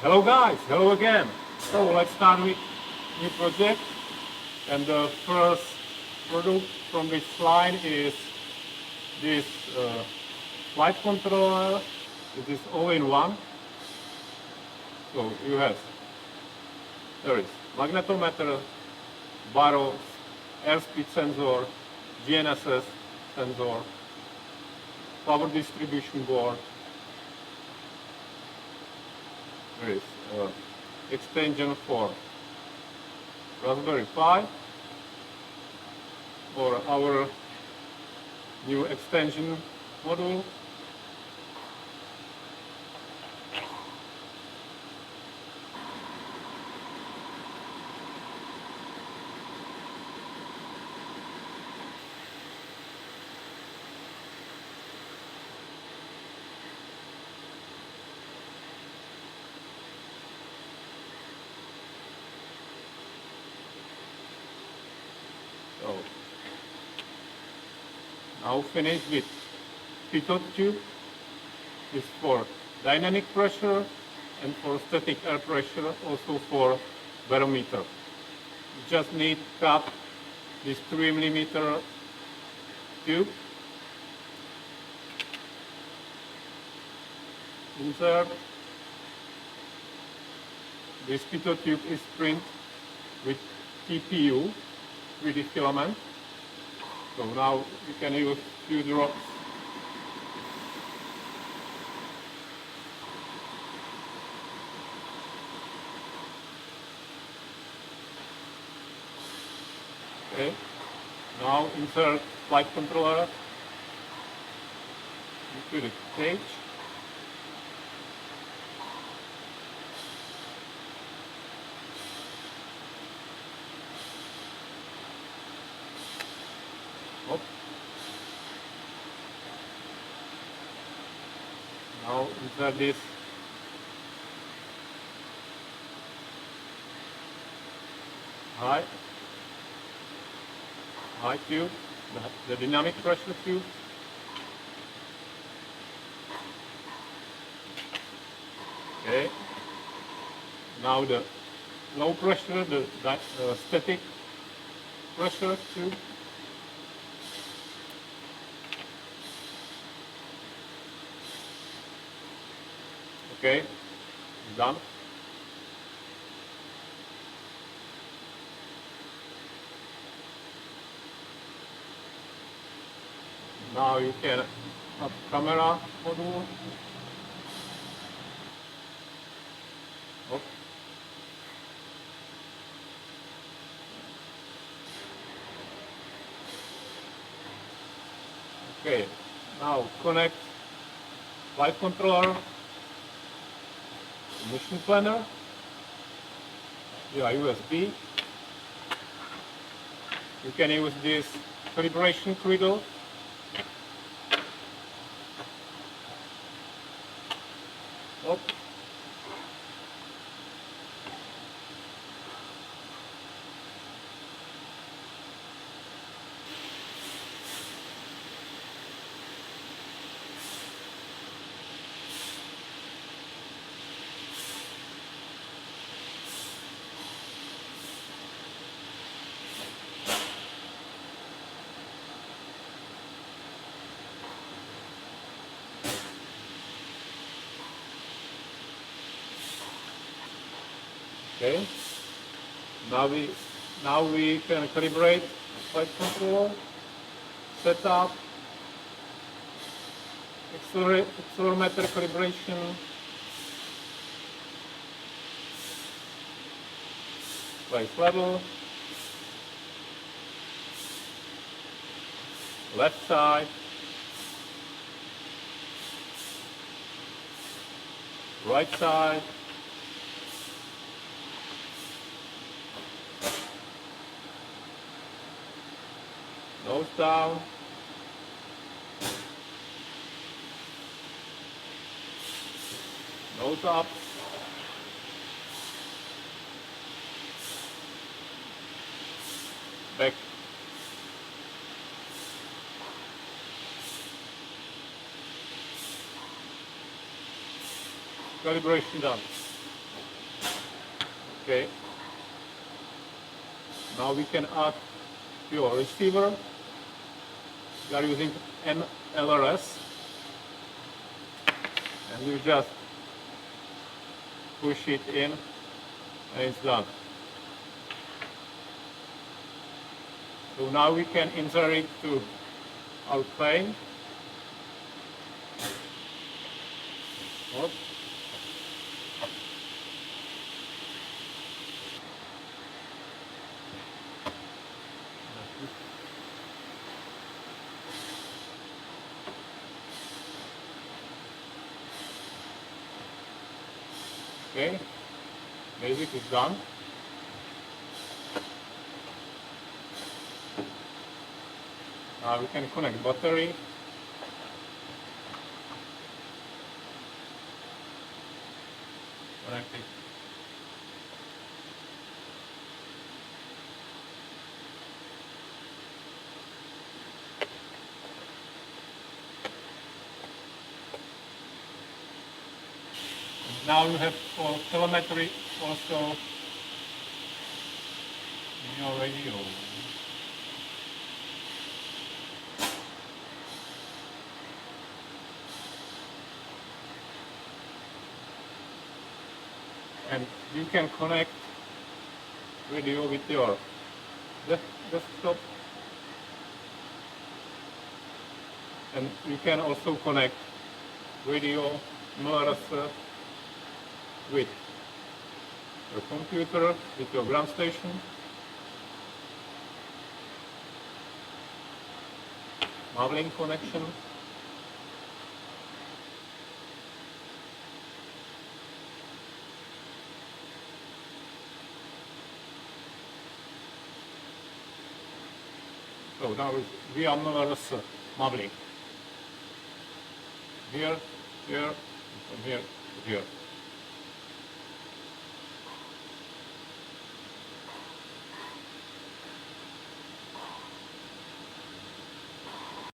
Hello guys, hello again. So let's start with new project, and the first product from this line is this flight controller. It is all-in-one. So you have, there is magnetometer, barrels, airspeed sensor, GNSS sensor, power distribution board. There is extension for Raspberry Pi for our new extension module. So now finish with pitot tube. This is for dynamic pressure and for static air pressure, also for barometer. You just need to cut this 3mm tube, insert. This pitot tube is printed with TPU 3D filament. So now you can use few drops. Okay. Now insert flight controller into the cage. Up. Now insert this high tube, the dynamic pressure tube. Okay. Now the low pressure, the static pressure tube. Okay, done. Now you can up camera module. Oh. Okay, now connect flight controller, mission planner via USB. You can use this calibration cradle. Up. Okay. Now we can calibrate flight control, setup, accelerometer calibration, place level, left side, right side, nose down, nose up, back, calibration done. Okay. Now we can add your receiver. We are using NLRS, and you just push it in and it's done. So now we can insert it to our plane. Oops. Okay, basic is done. Now we can connect battery. Connect it. Now you have for telemetry also in your radio. And you can connect radio with your desktop, and you can also connect radio NLRS with your computer, with your ground station. Mavlink connection. So now we are NLRS Mavlink. Here, here, from here to here.